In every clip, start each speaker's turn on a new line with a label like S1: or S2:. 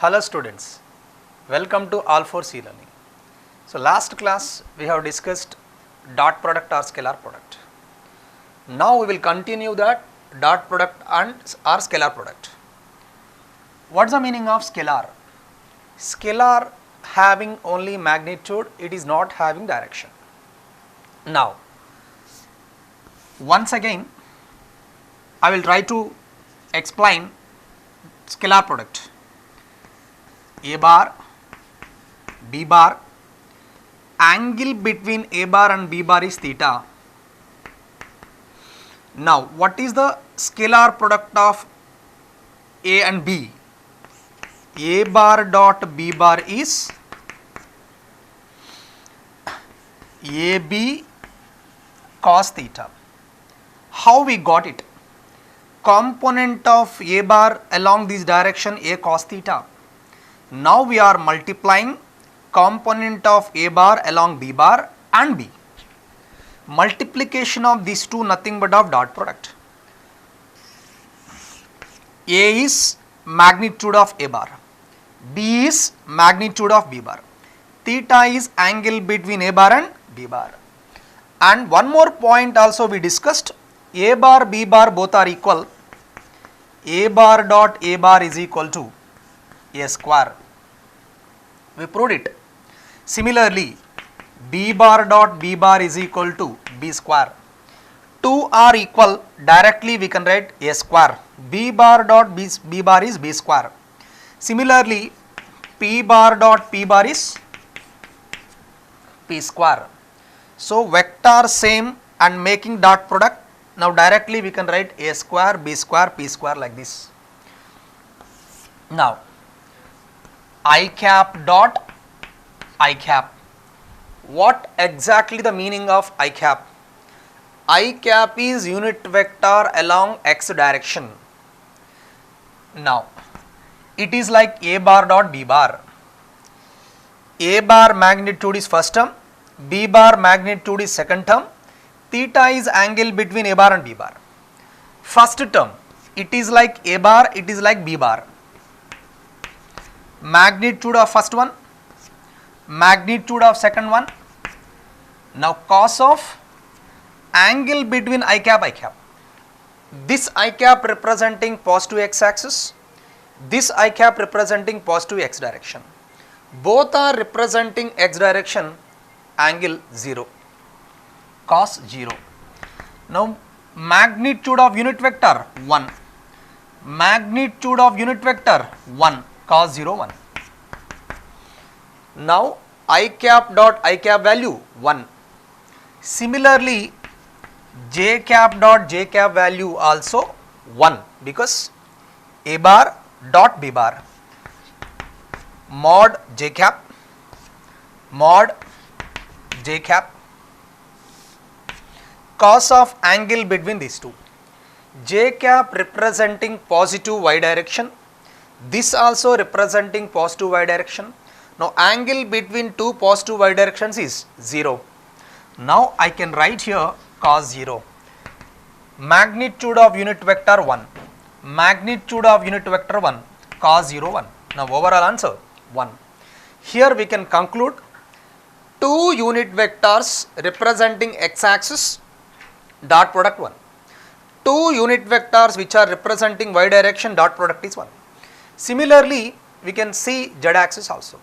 S1: Hello students, welcome to All for C Learning. So last class we have discussed dot product or scalar product. Now we will continue that dot product and or scalar product. What's the meaning of scalar? Scalar having only magnitude, it is not having direction. Now once again I will try to explain scalar product. A bar, B bar, angle between A bar and B bar is theta. Now what is the scalar product of A and B? A bar dot B bar is AB cos theta. How we got it? Component of A bar along this direction A cos theta. Now we are multiplying component of A bar along B bar and B. Multiplication of these two nothing but of dot product. A is magnitude of A bar, B is magnitude of B bar. Theta is angle between A bar and B bar. And one more point also we discussed, A bar B bar both are equal. A bar dot A bar is equal to A square. We proved it. Similarly, B bar dot B bar is equal to B square. Two are equal, directly we can write A square. B bar dot B bar is B square. Similarly, P bar dot P bar is P square. So vector same and making dot product. Now directly we can write A square, B square, P square like this. Now I cap dot I cap. What exactly the meaning of I cap? I cap is unit vector along x direction. Now it is like A bar dot B bar. A bar magnitude is first term, B bar magnitude is second term, theta is angle between A bar and B bar. First term, it is like A bar, it is like B bar. Magnitude of first one, magnitude of second one. Now cos of angle between I cap. This I cap representing positive x axis, this I cap representing positive x direction. Both are representing x direction, angle 0, cos 0. Now magnitude of unit vector 1, magnitude of unit vector 1, cos 0 1. Now I cap dot I cap value 1. Similarly, j cap dot j cap value also 1 because A bar dot B bar, mod j cap, mod j cap, cos of angle between these two. J cap representing positive y direction, this also representing positive y direction. Now angle between two positive y directions is 0. Now I can write here cos 0. Magnitude of unit vector 1, magnitude of unit vector 1, cos 0 1. Now overall answer 1. Here we can conclude two unit vectors representing x axis, dot product 1. Two unit vectors which are representing y direction, dot product is 1. Similarly, we can see z axis also.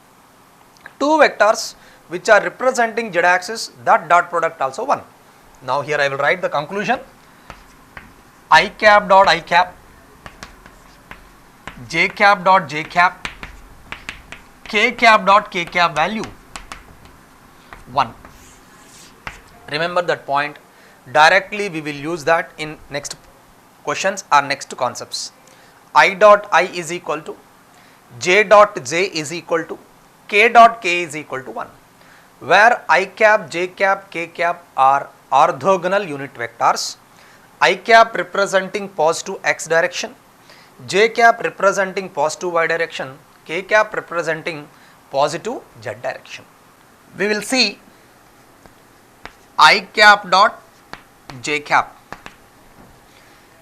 S1: Two vectors which are representing z axis, that dot product also 1. Now here I will write the conclusion. I cap dot I cap, j cap dot j cap, k cap dot k cap value 1. Remember that point. Directly we will use that in next questions or next concepts. I dot I is equal to j dot j is equal to k dot k is equal to 1, where I cap, j cap, k cap are orthogonal unit vectors. I cap representing positive x direction, j cap representing positive y direction, k cap representing positive z direction. We will see I cap dot j cap.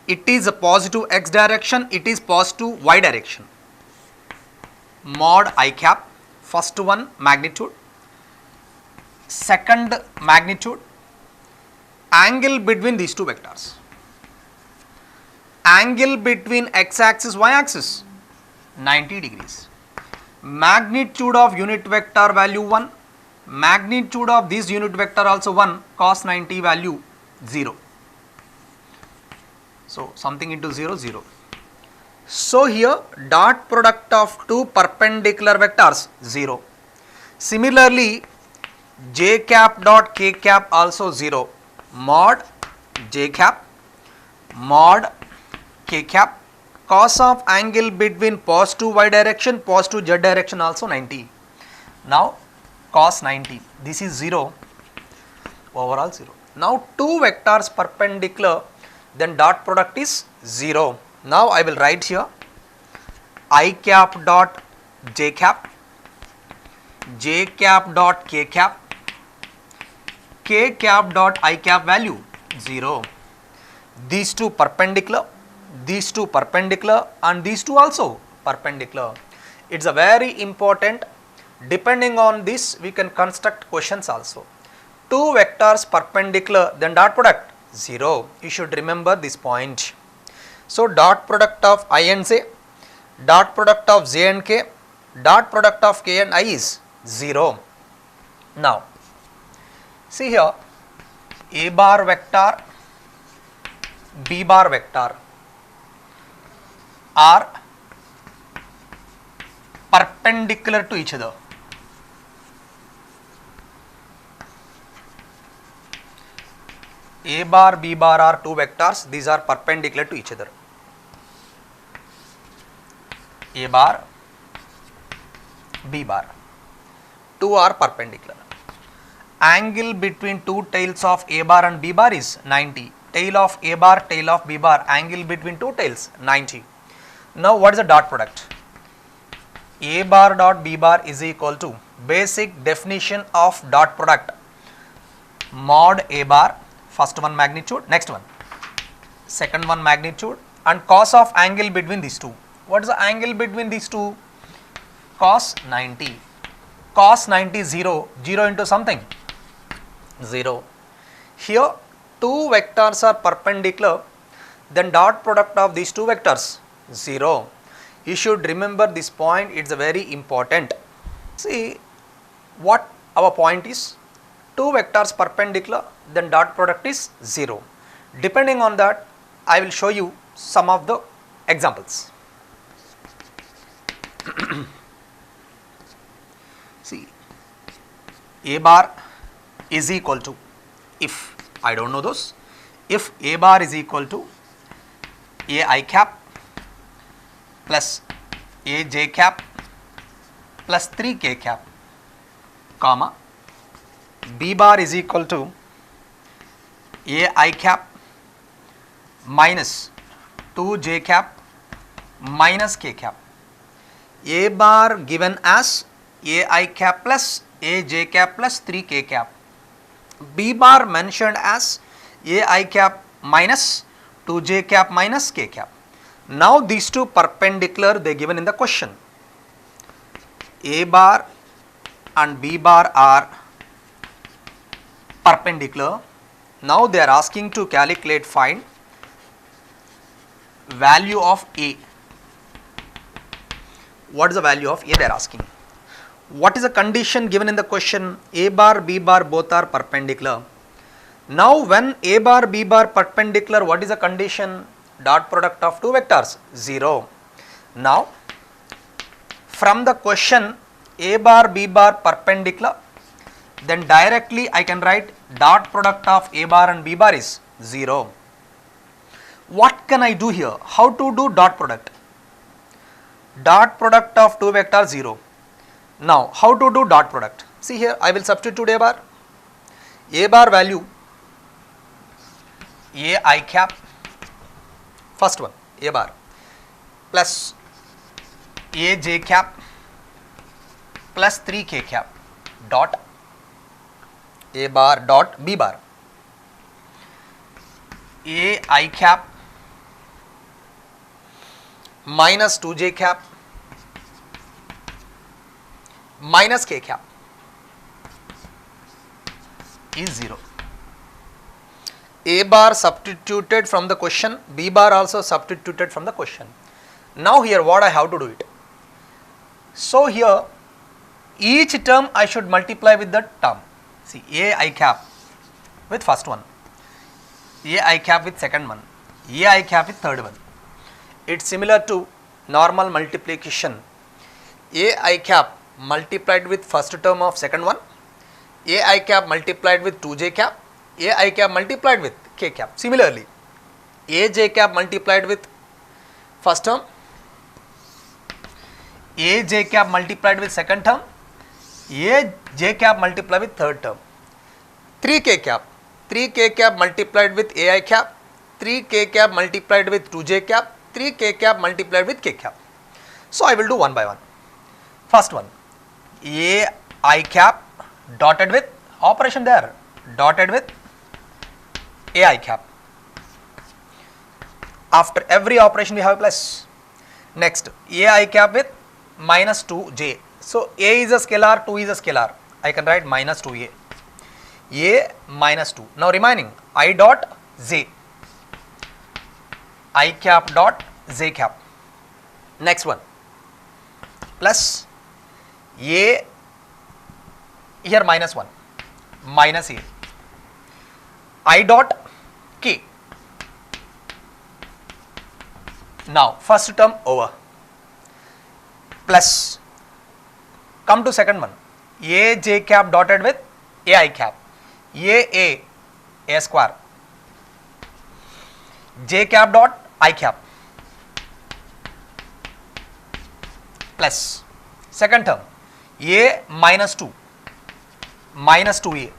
S1: It is a positive x direction, it is positive y direction. mod I cap, first one magnitude, second magnitude, angle between these two vectors, angle between x axis y axis 90 degrees, magnitude of unit vector value 1, magnitude of this unit vector also 1, cos 90 value 0. So something into 0, 0. So here dot product of two perpendicular vectors 0. Similarly j cap dot k cap also 0, mod j cap, mod k cap, cos of angle between positive y direction, positive z direction also 90. Now cos 90, this is 0, overall 0. Now two vectors perpendicular, then dot product is 0. Now I will write here I cap dot j cap, j cap dot k cap, k cap dot I cap value 0. These two perpendicular, these two perpendicular, and these two also perpendicular. It's a very important. Depending on this we can construct questions also. Two vectors perpendicular, then dot product 0. You should remember this point. So dot product of I and j, dot product of j and k, dot product of k and I is 0. Now see here, a bar vector, b bar vector are perpendicular to each other. A bar, b bar are two vectors, these are perpendicular to each other. A bar, b bar, two are perpendicular. Angle between two tails of a bar and b bar is 90. Tail of a bar, tail of b bar, angle between two tails 90. Now what is the dot product? A bar dot b bar is equal to basic definition of dot product, mod a bar, first one magnitude, next one second one magnitude, and cos of angle between these two. What is the angle between these two? Cos 90. Cos 90 0, 0 into something 0. Here two vectors are perpendicular, then dot product of these two vectors 0. You should remember this point, it's a very important. See what our point is, two vectors perpendicular, then dot product is 0. Depending on that I will show you some of the examples. See, a bar is equal to, if I don't know those, if a bar is equal to a I cap plus a j cap plus 3 k cap, comma, b bar is equal to a I cap minus 2 j cap minus k cap. A bar given as a I cap plus a j cap plus 3 k cap. B bar mentioned as a I cap minus 2 j cap minus k cap. Now these two perpendicular they given in the question. A bar and b bar are perpendicular. Now they are asking to calculate, find value of a. What is the value of a they are asking? What is the condition given in the question? A bar, b bar both are perpendicular. Now when a bar, b bar perpendicular, what is the condition? Dot product of two vectors 0. Now from the question a bar, b bar perpendicular, then directly I can write dot product of a bar and b bar is 0. What can I do here? How to do dot product? Dot product of two vectors 0. Now how to do dot product? See here, I will substitute a bar. A bar value a I cap, first one a bar, plus a j cap plus 3 k cap dot a bar dot b bar, a I cap minus 2 j cap minus k cap is 0. A bar substituted from the question, B bar also substituted from the question. Now here what I have to do it? So here each term I should multiply with the term. See, A I cap with first one, A I cap with second one, A I cap with third one. It's similar to normal multiplication. A I cap multiplied with first term of second one, A I cap multiplied with 2j cap, A I cap multiplied with k cap. Similarly, A j cap multiplied with first term, A j cap multiplied with second term, A j cap multiplied with third term. 3k cap multiplied with A I cap, 3k cap multiplied with 2j cap, 3k cap multiplied with k cap. So I will do one by one. First one, A I cap dotted with operation there, dotted with A I cap. After every operation we have a plus. Next, A I cap with minus 2j. So A is a scalar, 2 is a scalar. I can write minus 2a. A minus 2. Now remaining I dot j. I cap dot j cap. Next one, plus A, here minus 1, minus A, I dot k. Now first term over, plus come to second one, A j cap dotted with A I cap, A square, j cap dot I cap, plus second term A minus 2, minus 2a,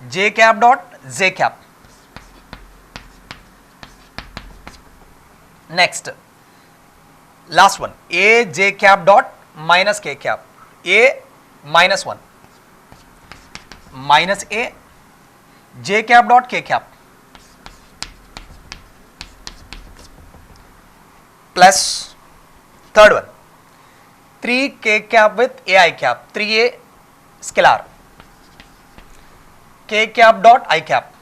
S1: j cap dot j cap. Next, last one, A j cap dot minus k cap, A minus 1, minus A, j cap dot k cap, plus third one, 3k cap with ai cap, 3a scalar, k cap dot I cap.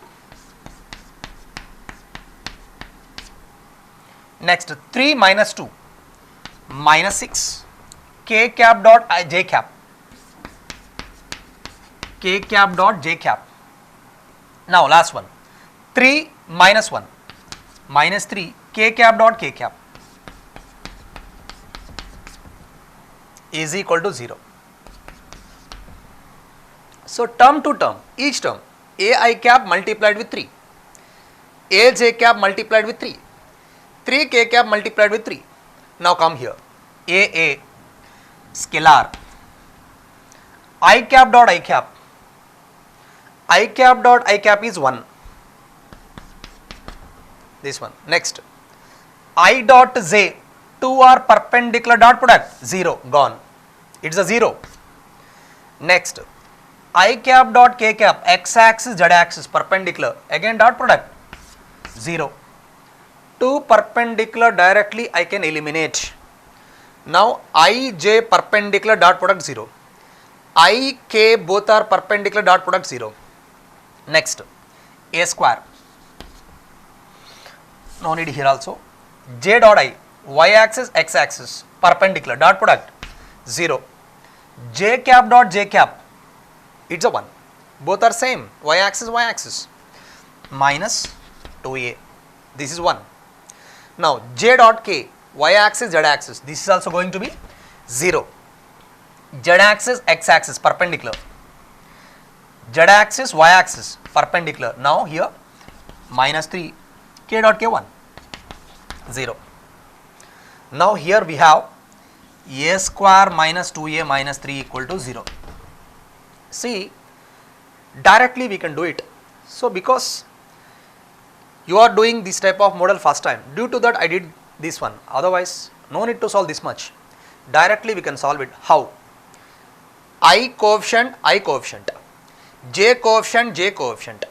S1: Next, 3 minus 2, minus 6, k cap dot j cap, k cap dot j cap. Now last one, 3 minus 1, minus 3, k cap dot k cap is equal to 0. So term to term, each term, A I cap multiplied with 3, A j cap multiplied with 3, 3 k cap multiplied with 3. Now come here, A scalar, I cap dot I cap, I cap dot I cap is 1, this one. Next, I dot j, 2 are perpendicular dot product, 0, gone, it is a 0. Next, I cap dot k cap, x axis z axis perpendicular, again dot product, 0. 2 perpendicular directly I can eliminate. Now I j perpendicular dot product 0, I k both are perpendicular dot product 0. Next, a square, no need here also, j dot I, y axis x axis perpendicular dot product 0, j cap dot j cap, it's a 1, both are same, y axis minus 2a, this is 1. Now j dot k, y axis z axis, this is also going to be 0, z axis x axis perpendicular, z axis y axis perpendicular. Now here minus 3, k dot k 1, 0. Now here we have a square minus 2a minus 3 equal to 0. See, directly we can do it. So because you are doing this type of model first time, due to that I did this one, otherwise no need to solve this much. Directly we can solve it. How? I coefficient, j coefficient,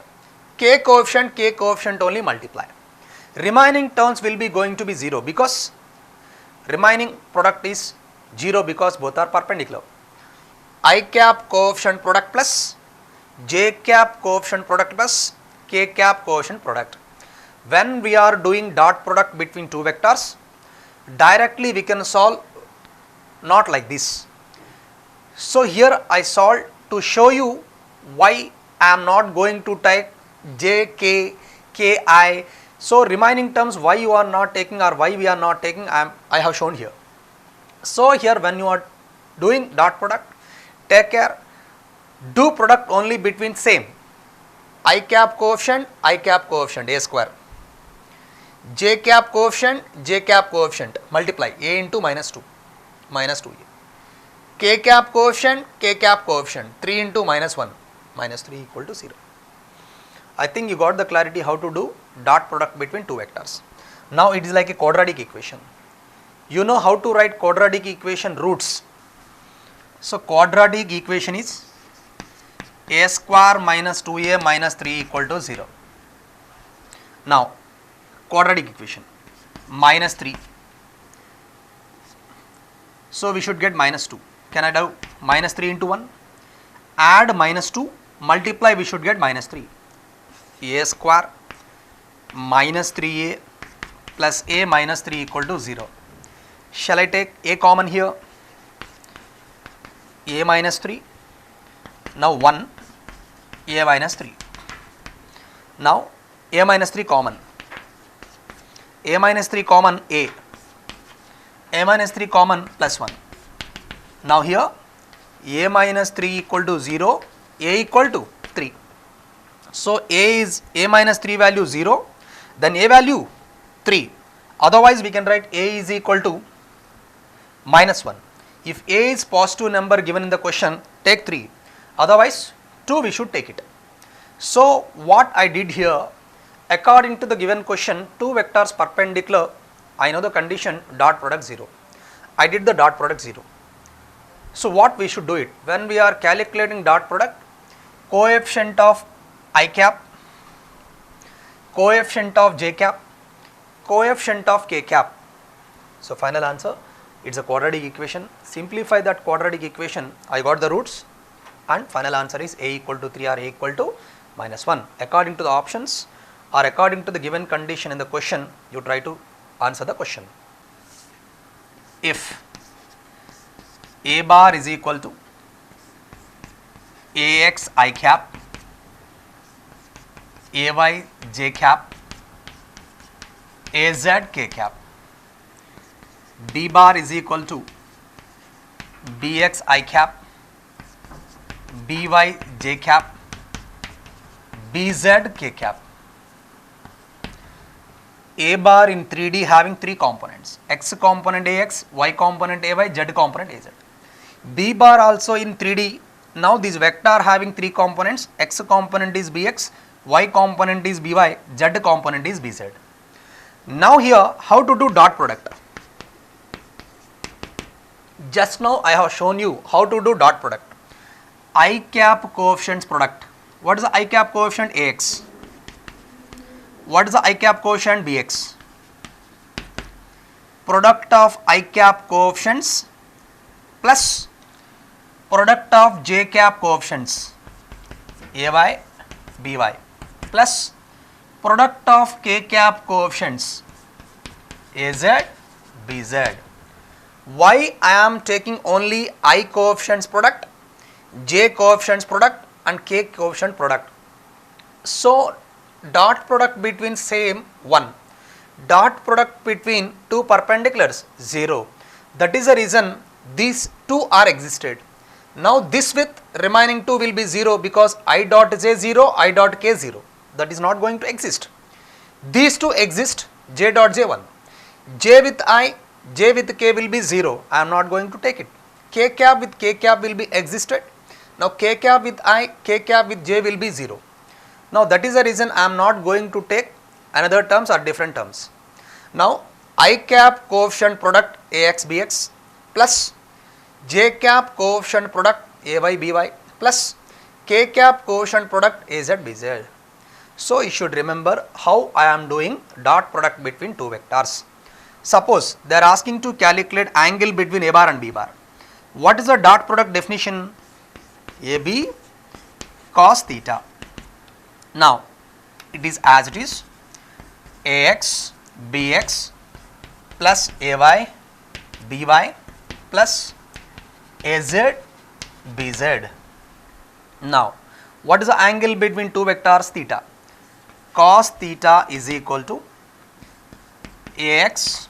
S1: k coefficient only multiply. Remaining terms will be going to be 0 because remaining product is 0 because both are perpendicular. I cap coefficient product plus j cap coefficient product plus k cap coefficient product. When we are doing dot product between two vectors, directly we can solve not like this. So here I solved to show you why I am not going to take j, k, k, I. So remaining terms why you are not taking or why we are not taking, I have shown here. So here when you are doing dot product, take care, do product only between same I cap coefficient, a square, j cap coefficient, multiply a into minus 2, minus 2a, k cap coefficient, 3 into minus 1, minus 3 equal to 0. I think you got the clarity how to do dot product between two vectors. Now it is like a quadratic equation. You know how to write quadratic equation roots. So quadratic equation is a square minus 2a minus 3 equal to 0. Now quadratic equation minus 3. So we should get minus 2. Can I do minus 3 into 1? Add minus 2, multiply, we should get minus 3. A square minus 3a plus a minus 3 equal to 0. Shall I take a common here? A minus 3. Now 1, a minus 3. Now a minus 3 common. A minus 3 common a. A minus 3 common plus 1. Now here a minus 3 equal to 0, a equal to 3. So a minus 3 value 0, then a value 3. Otherwise we can write a is equal to minus 1. If a is positive number given in the question, take 3. Otherwise 2 we should take it. So what I did here, according to the given question, two vectors perpendicular, I know the condition dot product 0. I did the dot product 0. So what we should do it? When we are calculating dot product, coefficient of I cap, coefficient of j cap, coefficient of k cap. So final answer, it's a quadratic equation. Simplify that quadratic equation, I got the roots, and final answer is a equal to 3 or a equal to minus 1. According to the options or according to the given condition in the question, you try to answer the question. If a bar is equal to ax I cap, ay j cap, az k cap, b bar is equal to bx I cap, by j cap, bz k cap. A bar in 3D having three components, x component ax, y component ay, z component az. B bar also in 3D. Now this vector having three components, x component is bx, y component is by, z component is bz. Now here how to do dot product? Just now I have shown you how to do dot product. I cap coefficients product. What is the I cap coefficient? Ax. What is the I cap coefficient? Bx. Product of I cap coefficients plus product of j cap coefficients ay, by plus product of k cap coefficients az, bz. Why I am taking only I coefficients product, j coefficients product and k coefficient product? So dot product between same 1, dot product between two perpendiculars 0. That is the reason these two are existed. Now this with remaining 2 will be 0 because I dot j 0, I dot k 0. That is not going to exist. These two exist, j dot j 1. J with I, j with k will be 0. I am not going to take it. K cap with k cap will be existed. Now k cap with I, k cap with j will be 0. Now that is the reason I am not going to take another terms or different terms. Now I cap coefficient product ax bx plus j cap coefficient product ay by plus k cap coefficient product az bz. So you should remember how I am doing dot product between two vectors. Suppose they are asking to calculate angle between a bar and b bar. What is the dot product definition? AB cos theta. Now it is as it is, AX BX plus AY BY plus AZ BZ. Now what is the angle between two vectors theta? Cos theta is equal to AX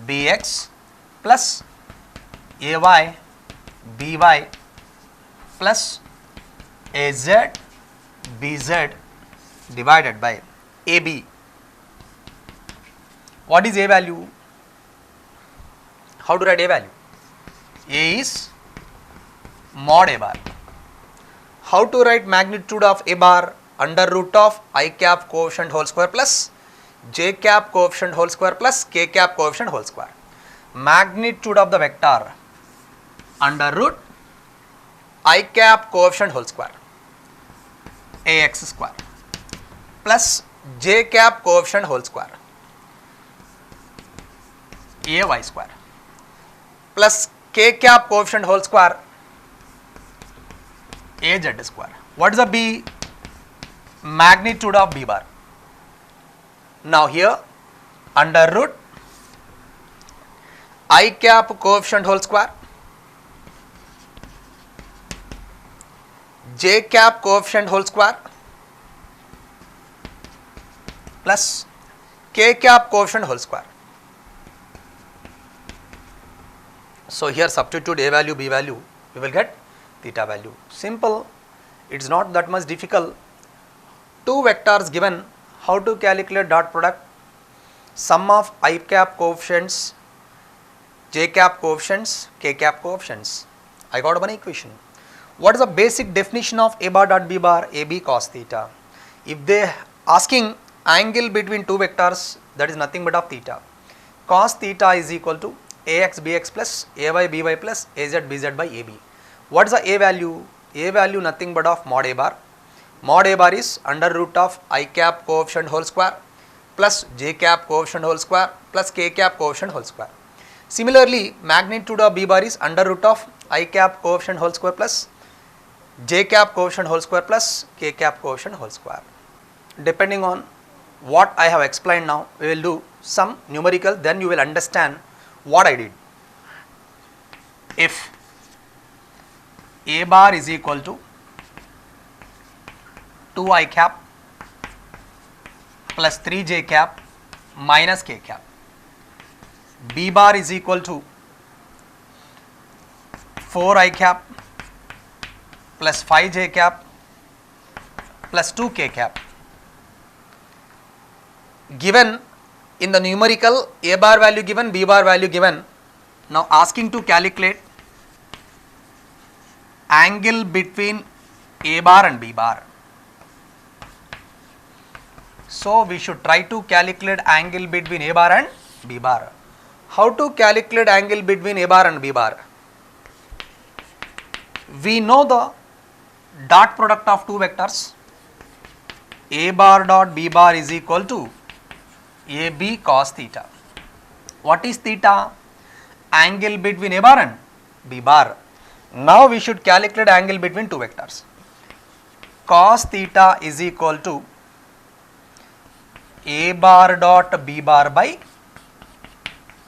S1: BX plus AY BY plus AZ BZ divided by AB. What is A value? How to write A value? A is mod A bar. How to write magnitude of A bar? Under root of I cap coefficient whole square plus j cap coefficient whole square plus k cap coefficient whole square. Magnitude of the vector under root I cap coefficient whole square ax square plus j cap coefficient whole square ay square plus k cap coefficient whole square az square. What is the b? Magnitude of b bar. Now here under root I cap coefficient whole square j cap coefficient whole square plus k cap coefficient whole square. So here substitute a value, b value, we will get theta value. Simple, it is not that much difficult. Two vectors given, how to calculate dot product? Sum of I cap coefficients, j cap coefficients, k cap coefficients. I got one equation. What is the basic definition of a bar dot b bar? AB cos theta. If they asking angle between two vectors, that is nothing but of theta. Cos theta is equal to ax bx plus ay by plus az bz by ab. What is the a value? A value nothing but of mod a bar. Mod a bar is under root of I cap coefficient whole square plus j cap coefficient whole square plus k cap coefficient whole square. Similarly, magnitude of b bar is under root of I cap coefficient whole square plus j cap coefficient whole square plus k cap coefficient whole square. Depending on what I have explained now, we will do some numerical, then you will understand what I did. If a bar is equal to 2 I cap plus 3 j cap minus k cap, b bar is equal to 4 I cap plus 5 j cap plus 2 k cap. Given in the numerical, a bar value given, b bar value given. Now asking to calculate angle between a bar and b bar. So we should try to calculate angle between a bar and b bar. How to calculate angle between a bar and b bar? We know the dot product of two vectors. A bar dot b bar is equal to AB cos theta. What is theta? Angle between a bar and b bar. Now we should calculate angle between two vectors. Cos theta is equal to a bar dot b bar by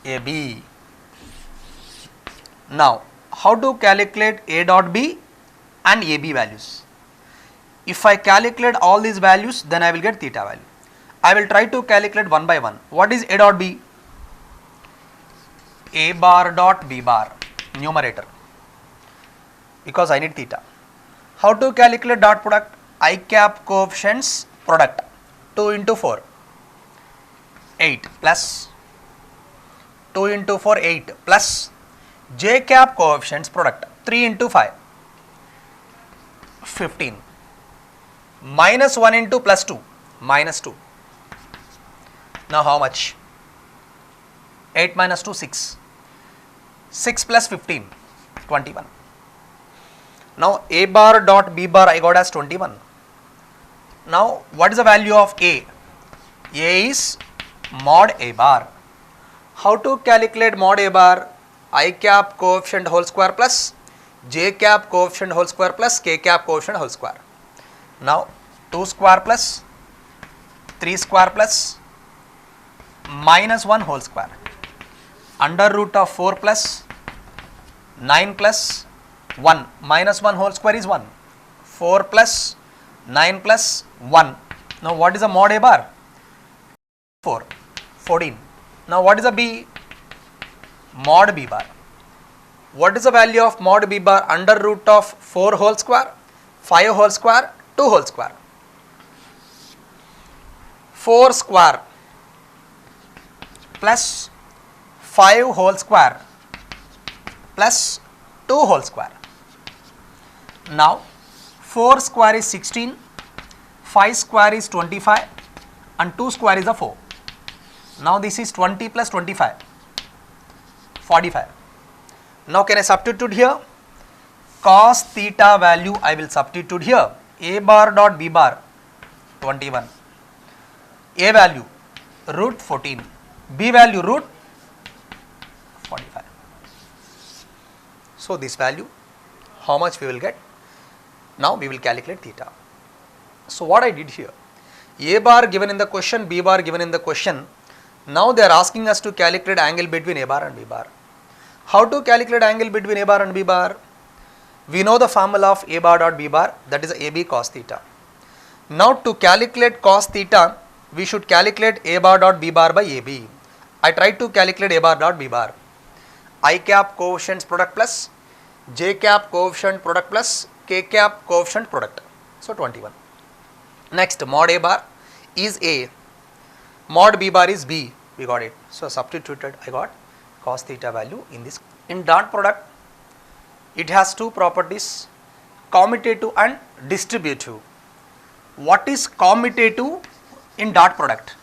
S1: AB. Now how to calculate a dot b and AB values? If I calculate all these values, then I will get theta value. I will try to calculate one by one. What is a dot b? A bar dot b bar, numerator, because I need theta. How to calculate dot product? I cap coefficients product, 2 into 4, 8 plus 2 into 4, 8 plus j cap coefficients product, 3 into 5, 15 minus 1 into plus 2, minus 2. Now how much? 8 minus 2, 6. 6 plus 15, 21. Now a bar dot b bar I got as 21. Now what is the value of a? A is mod a bar. How to calculate mod a bar? I cap coefficient whole square plus j cap coefficient whole square plus k cap coefficient whole square. Now 2 square plus 3 square plus minus 1 whole square under root of 4 plus 9 plus 1 minus 1 whole square is 1. 4 plus 9 plus 1. Now what is the mod a bar? 4, 14. Now what is the b? Mod b bar. What is the value of mod b bar? Under root of 4 whole square, 5 whole square, 2 whole square. 4 square plus 5 whole square plus 2 whole square. Now 4 square is 16, 5 square is 25 and 2 square is a 4. Now this is 20 plus 25, 45. Now can I substitute here? Cos theta value I will substitute here. A bar dot b bar 21. A value root 14. B value root 45. So this value, how much we will get? Now we will calculate theta. So what I did here, A bar given in the question, B bar given in the question. Now they are asking us to calculate angle between A bar and B bar. How to calculate angle between A bar and B bar? We know the formula of A bar dot B bar, that is AB cos theta. Now to calculate cos theta, we should calculate A bar dot B bar by AB. I tried to calculate A bar dot B bar. I cap coefficients product plus J cap coefficient product plus K cap coefficient product. So 21. Next, mod A bar is A, mod B bar is B. We got it. So substituted, I got cos theta value in this. In dot product, it has two properties, commutative and distributive. What is commutative in dot product?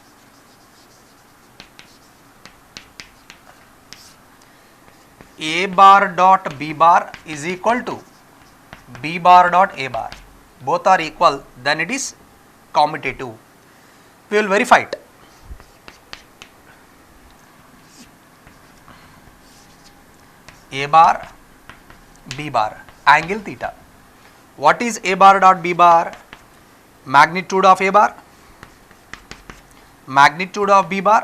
S1: A bar dot B bar is equal to B bar dot A bar. Both are equal, then it is commutative. We will verify it. A bar, B bar, angle theta. What is A bar dot B bar? Magnitude of A bar, magnitude of B bar,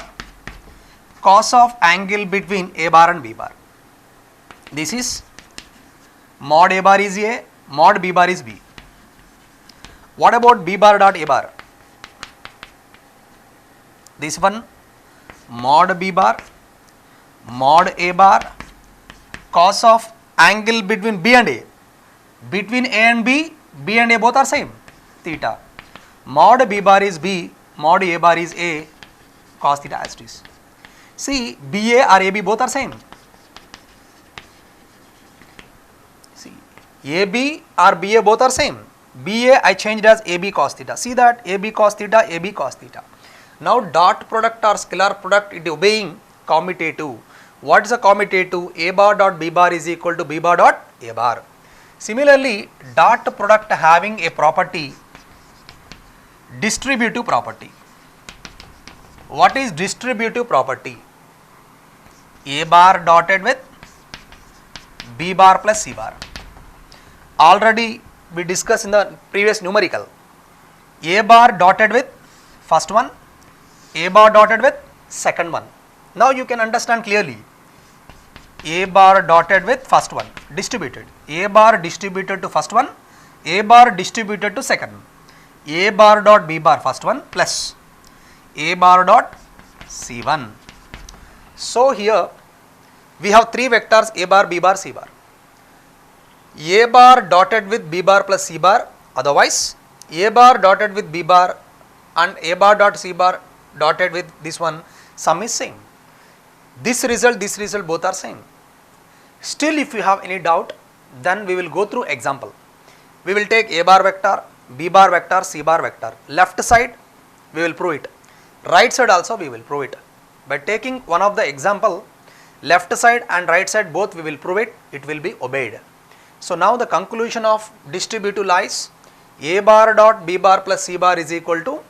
S1: cos of angle between A bar and B bar. This is mod A bar is A, mod B bar is B. What about B bar dot A bar? This one, mod B bar, mod A bar, cos of angle between B and A. Between A and B, B and A both are same, theta. Mod B bar is B, mod A bar is A, cos theta as it is. See, BA or AB both are same. See, AB or BA both are same. BA I changed as AB cos theta. See that AB cos theta, AB cos theta. Now dot product or scalar product, it is obeying commutative. What is a commutative? A bar dot B bar is equal to B bar dot A bar. Similarly, dot product having a property, distributive property. What is distributive property? A bar dotted with B bar plus C bar. Already we discussed in the previous numerical. A bar dotted with first one, A bar dotted with second one. Now you can understand clearly. A bar dotted with first one, distributed. A bar distributed to first one, A bar distributed to second. A bar dot B bar first one plus A bar dot C1. So here we have three vectors A bar, B bar, C bar. A bar dotted with B bar plus C bar, otherwise A bar dotted with B bar and A bar dot C bar dotted with this one, sum is same. This result both are same. Still if you have any doubt, then we will go through example. We will take A bar vector, B bar vector, C bar vector. Left side we will prove it. Right side also we will prove it. By taking one of the example, left side and right side both we will prove it, it will be obeyed. So now the conclusion of distributive lies, A bar dot B bar plus C bar is equal to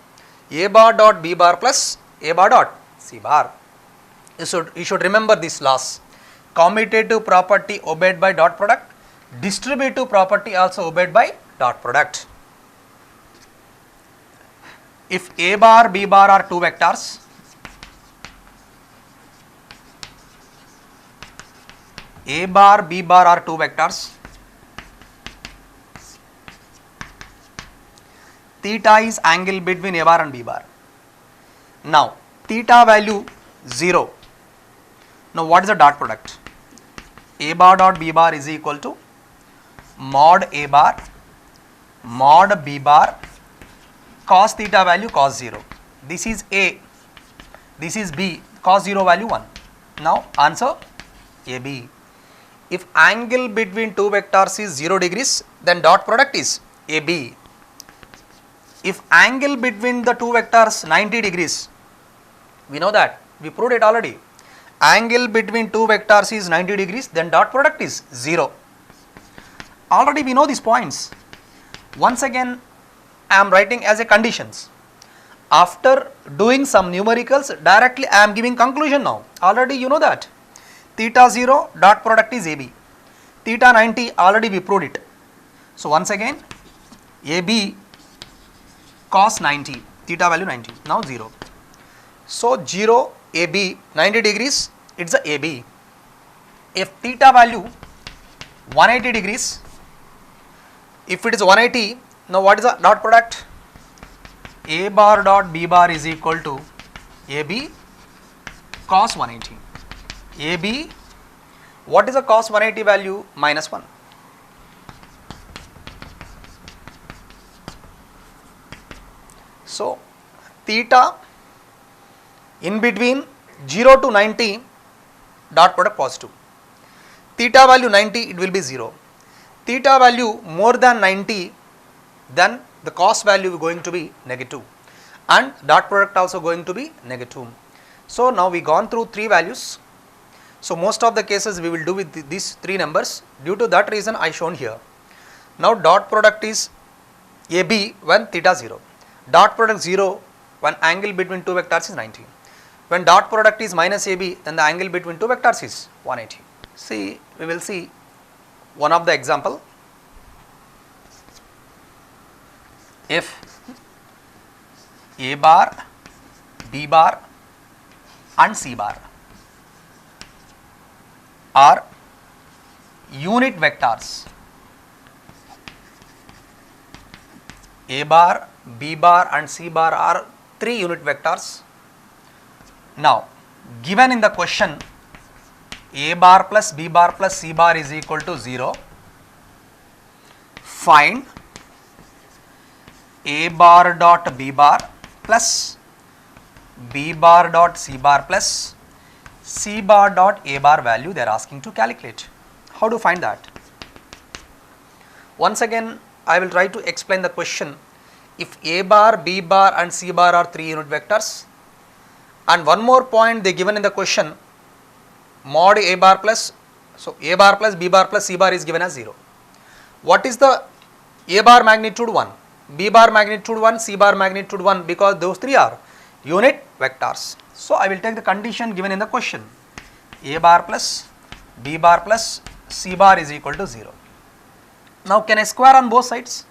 S1: A bar dot B bar plus A bar dot C bar. You should remember this laws. Commutative property obeyed by dot product, Distributive property also obeyed by dot product. If A bar, B bar are two vectors, A bar, B bar are two vectors, theta is angle between A bar and B bar. Now, theta value 0. Now, what is the dot product? A bar dot B bar is equal to mod A bar mod B bar cos theta value cos 0. This is A, this is B, cos 0 value 1. Now, answer AB. If angle between two vectors is 0 degrees, then dot product is AB. If angle between the two vectors 90 degrees, we know that, we proved it already. Angle between two vectors is 90 degrees, then dot product is 0. Already we know these points. Once again, I am writing as a conditions. After doing some numericals, directly I am giving conclusion now. Already you know that. Theta 0, dot product is AB. Theta 90, already we proved it. So once again, AB cos 90, theta value 90, now 0. So 0, AB, 90 degrees, it's a AB. If theta value 180 degrees, if it is 180, now what is the dot product? A bar dot B bar is equal to AB cos 180. AB, what is the cos 180 value? Minus 1. So, theta in between 0 to 90, dot product positive. Theta value 90, it will be 0. Theta value more than 90, then the cos value is going to be negative and dot product also going to be negative. So, now we gone through three values. So, most of the cases we will do with these three numbers. Due to that reason I shown here. Now, dot product is AB when theta 0. Dot product 0 when angle between two vectors is 90. When dot product is minus AB, then the angle between two vectors is 180. See, we will see one of the example. If A bar, B bar and C bar are unit vectors, A bar, B bar and C bar are three unit vectors. Now, given in the question A bar plus B bar plus C bar is equal to 0, find A bar dot B bar plus B bar dot C bar plus C bar dot A bar value they are asking to calculate. How to find that? Once again, I will try to explain the question. If A bar, B bar and C bar are three unit vectors, and one more point they given in the question, mod A bar plus, so A bar plus B bar plus C bar is given as 0. What is the A bar magnitude 1, B bar magnitude 1, C bar magnitude 1, because those three are unit vectors. So, I will take the condition given in the question, A bar plus B bar plus C bar is equal to 0. Now, can I square on both sides?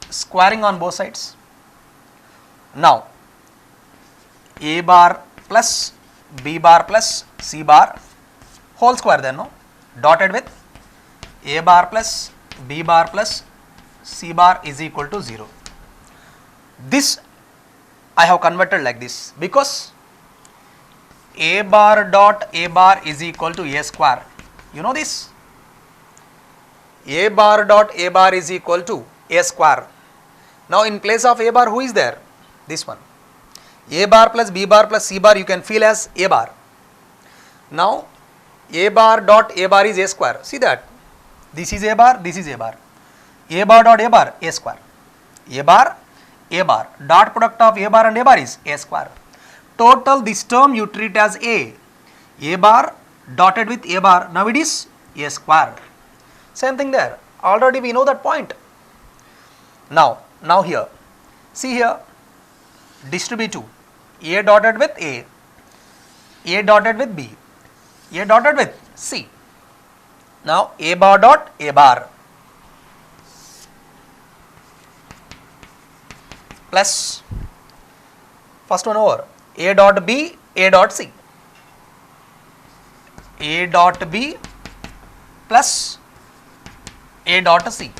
S1: Squaring on both sides. Now, A bar plus B bar plus C bar whole square then, no, dotted with A bar plus B bar plus C bar is equal to 0. This I have converted like this because A bar dot A bar is equal to A square. You know this? A bar dot A bar is equal to A square. Now, in place of A bar, who is there? This one. A bar plus B bar plus C bar you can feel as A bar. Now, A bar dot A bar is A square. See that? This is A bar, this is A bar. A bar dot A bar, A square. A bar, dot product of A bar and A bar is A square. Total this term you treat as A bar dotted with A bar, now it is A square. Same thing there, already we know that point. Now here, see here, distributive, A dotted with A dotted with B, A dotted with C. Now A bar dot A bar plus first one over A dot B, A dot C. A dot B plus A dot C.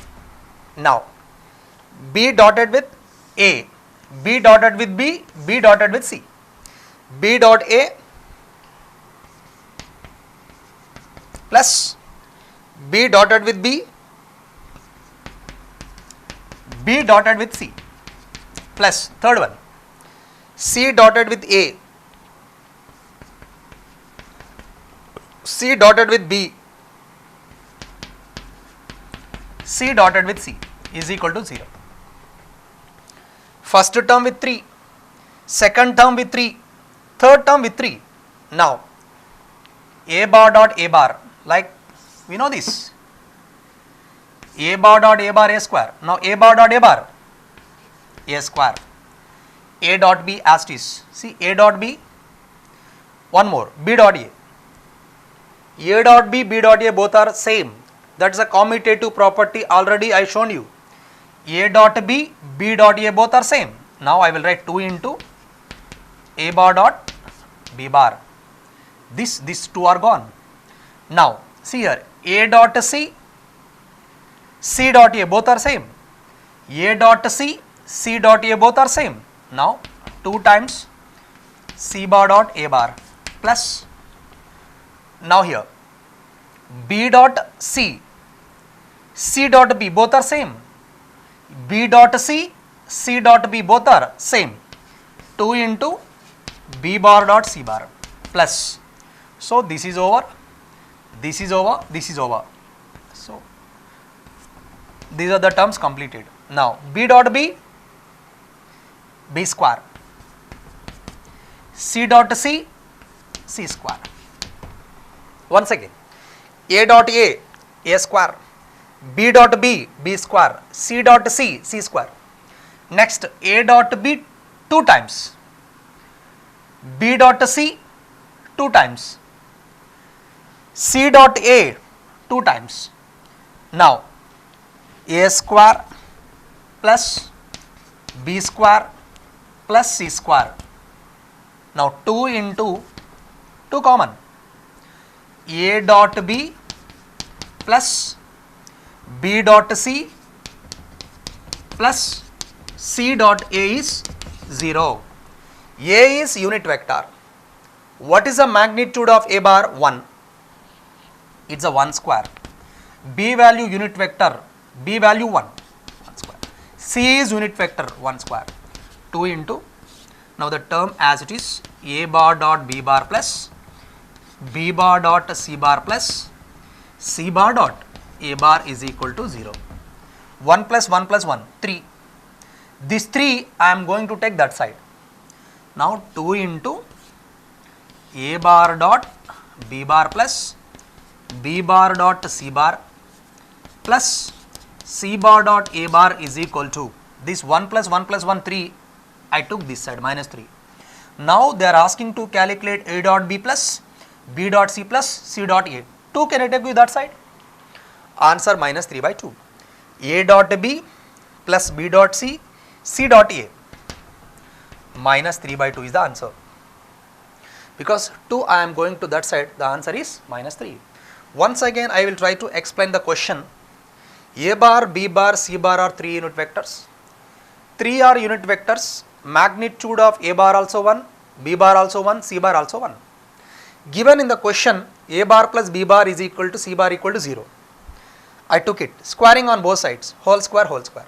S1: Now B dotted with A, B dotted with B, B dotted with C. B dot A plus B dotted with B, B dotted with C, plus third one C dotted with A, C dotted with B, C dotted with C is equal to 0. First term with 3, second term with 3, third term with 3. Now A bar dot A bar, like we know this, A bar dot A bar A square. Now A bar dot A bar A square, A dot B as it is. See A dot B, one more B dot A. A dot B, B dot A both are same. That is a commutative property already I shown you. A dot B, B dot A both are same. Now I will write 2 into A bar dot B bar. These two are gone. Now see here, A dot C, C dot A both are same. A dot C, C dot A both are same. Now 2 times C bar dot A bar plus, now here B dot C, C dot B both are same. B dot C, C dot B both are same. 2 into B bar dot C bar plus. So this is over, this is over, this is over. So these are the terms completed. Now B dot B, B square, C dot C, C square. Once again, A dot A, A square, B dot B, B square, C dot C, C square. Next A dot B 2 times, B dot C 2 times, C dot A 2 times. Now A square plus B square plus C square. Now 2 into 2 common, A dot B plus B dot C plus C dot A is 0. A is unit vector. What is the magnitude of A bar? 1. It's a 1 square. B value unit vector, B value 1 square. C is unit vector 1 square. 2 into, now the term as it is, A bar dot B bar plus B bar dot C bar plus C bar dot A bar is equal to 0. 1 plus 1 plus 1, 3. This 3 I am going to take that side. Now 2 into A bar dot B bar plus B bar dot C bar plus C bar dot A bar is equal to this 1 plus 1 plus 1, 3. I took this side, minus 3. Now they are asking to calculate A dot B plus B dot C plus C dot A. 2 can I take with that side? Answer minus 3 by 2. A dot B plus B dot C, C dot A. Minus 3 by 2 is the answer. Because 2 I am going to that side, the answer is minus 3. Once again I will try to explain the question. A bar, B bar, C bar are 3 unit vectors. 3 are unit vectors. Magnitude of A bar also 1, B bar also 1, C bar also 1. Given in the question, A bar plus B bar is equal to C bar equal to 0. I took it, squaring on both sides, whole square, whole square.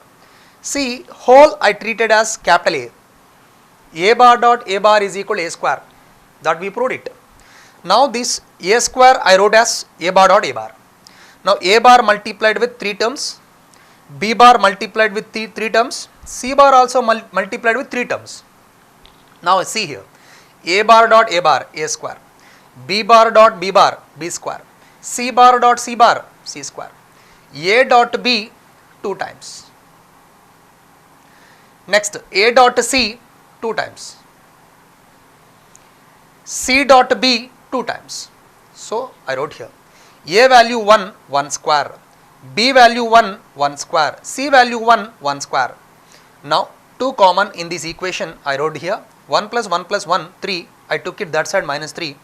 S1: See, whole I treated as capital A. A bar dot A bar is equal to A square. That we proved it. Now this A square I wrote as A bar dot A bar. Now A bar multiplied with 3 terms, B bar multiplied with 3 terms, C bar also multiplied with 3 terms. Now see here, A bar dot A bar, A square, B bar dot B bar, B square, C bar dot C bar, C square, A dot B 2 times. Next A dot C 2 times, C dot B 2 times. So I wrote here A value 1, 1 square, B value 1, 1 square, C value 1, 1 square. Now 2 common in this equation I wrote here, 1 plus 1 plus 1, 3, I took it that side minus 3.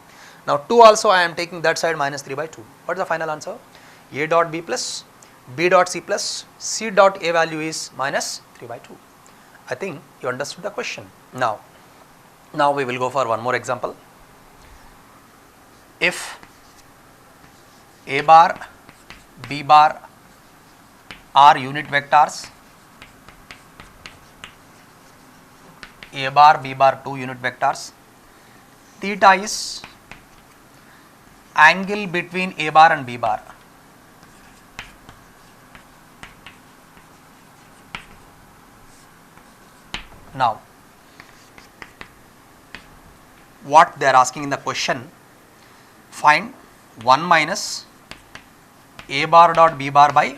S1: Now 2 also I am taking that side minus 3 by 2. What is the final answer? A dot B plus B dot C plus C dot A value is minus 3 by 2. I think you understood the question. Now we will go for one more example. If A bar, B bar are unit vectors, A bar, B bar 2 unit vectors, theta is angle between A bar and B bar. Now, what they are asking in the question, find 1 minus A bar dot B bar by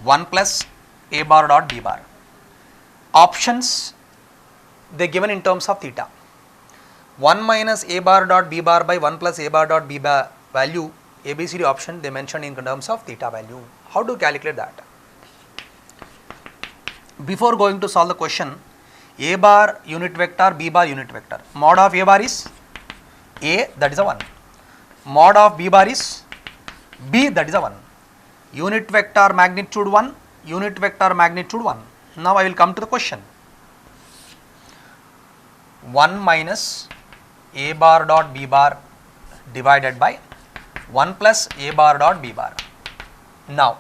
S1: 1 plus A bar dot B bar. Options they given in terms of theta. 1 minus A bar dot B bar by 1 plus A bar dot B bar value, ABCD option they mentioned in terms of theta value. How to calculate that? Before going to solve the question, A bar unit vector, B bar unit vector. Mod of A bar is A, that is a 1. Mod of B bar is B, that is a 1. Unit vector magnitude 1, unit vector magnitude 1. Now I will come to the question. 1 minus A bar dot B bar divided by 1 plus A bar dot B bar. Now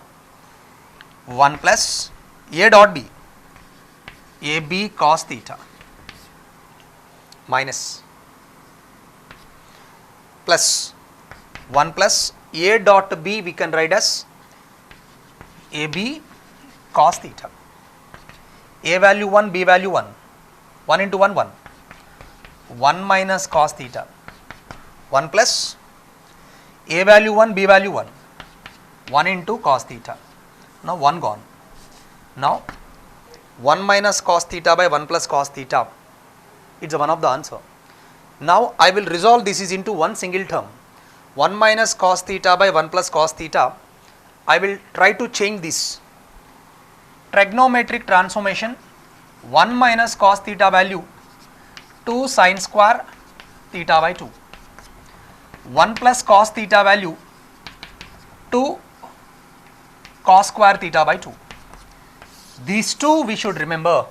S1: 1 plus A dot B, AB cos theta minus plus 1 plus A dot B we can write as AB cos theta. A value 1, B value 1, 1 into 1, 1. 1 minus cos theta, 1 plus A value 1, B value 1, 1 into cos theta. Now 1 gone. Now 1 minus cos theta by 1 plus cos theta, it is one of the answer. Now I will resolve this is into one single term. 1 minus cos theta by 1 plus cos theta, I will try to change this. Trigonometric transformation, 1 minus cos theta value 2 sin square theta by 2. 1 plus cos theta value 2 cos square theta by 2. These two we should remember.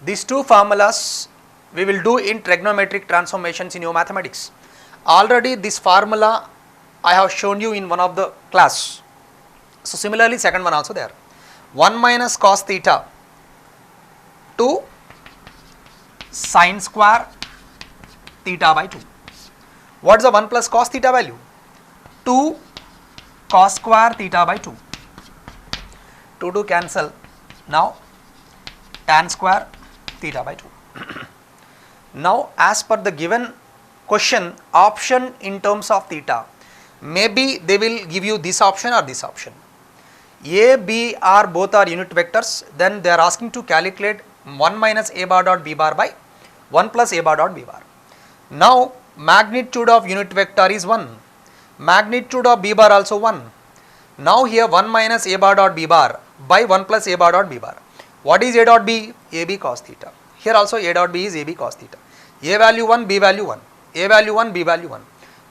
S1: These two formulas we will do in trigonometric transformations in your mathematics. Already this formula I have shown you in one of the class. So similarly second one also there. 1 minus cos theta 2 sin square theta by 2. What is the 1 plus cos theta value? 2 cos square theta by 2. 2 to cancel. Now tan square theta by 2. Now as per the given question, option in terms of theta, maybe they will give you this option or this option. A, B are both are unit vectors, then they are asking to calculate 1 minus A bar dot B bar by 1 plus A bar dot B bar. Now magnitude of unit vector is 1, magnitude of B bar also 1. Now here 1 minus A bar dot B bar by 1 plus A bar dot B bar. What is A dot B? AB cos theta. Here also A dot B is AB cos theta. A value 1, B value 1, A value 1, B value 1.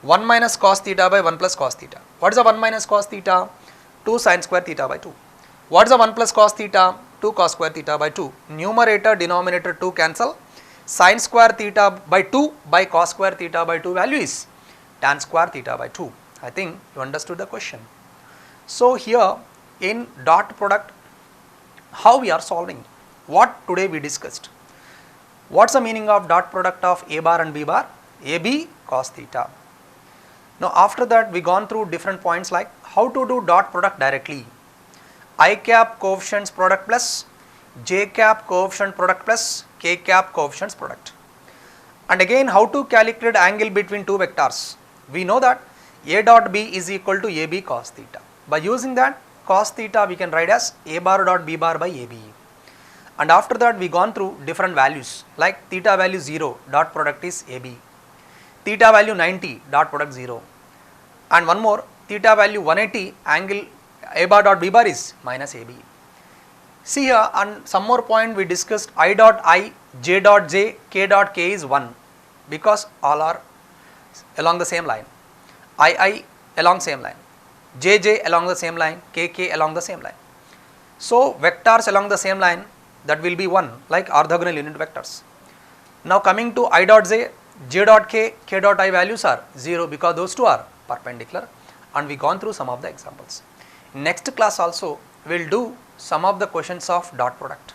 S1: 1 minus cos theta by 1 plus cos theta. What is the 1 minus cos theta? 2 sin square theta by 2. What is the 1 plus cos theta? 2 cos square theta by 2. Numerator, denominator 2 cancel. Sin square theta by 2 by cos square theta by 2 value is tan square theta by 2. I think you understood the question. So here in dot product, how we are solving? What today we discussed? What's the meaning of dot product of A bar and B bar? AB cos theta. Now after that we gone through different points like how to do dot product directly. I cap coefficients product plus J cap coefficient product plus K cap coefficients product. And again how to calculate angle between two vectors. We know that A dot B is equal to AB cos theta. By using that cos theta we can write as A bar dot B bar by AB. And after that we gone through different values like theta value 0 dot product is AB, theta value 90 dot product 0, and one more theta value 180, angle A bar dot B bar is minus AB. See here, on some more point we discussed I dot I, J dot J, K dot K is 1 because all are along the same line. I along same line, J along the same line, K along the same line. So vectors along the same line, that will be 1 like orthogonal unit vectors. Now coming to I dot J, J dot K, K dot I values are 0 because those two are perpendicular, and we gone through some of the examples. Next class also we will do some of the questions of dot product.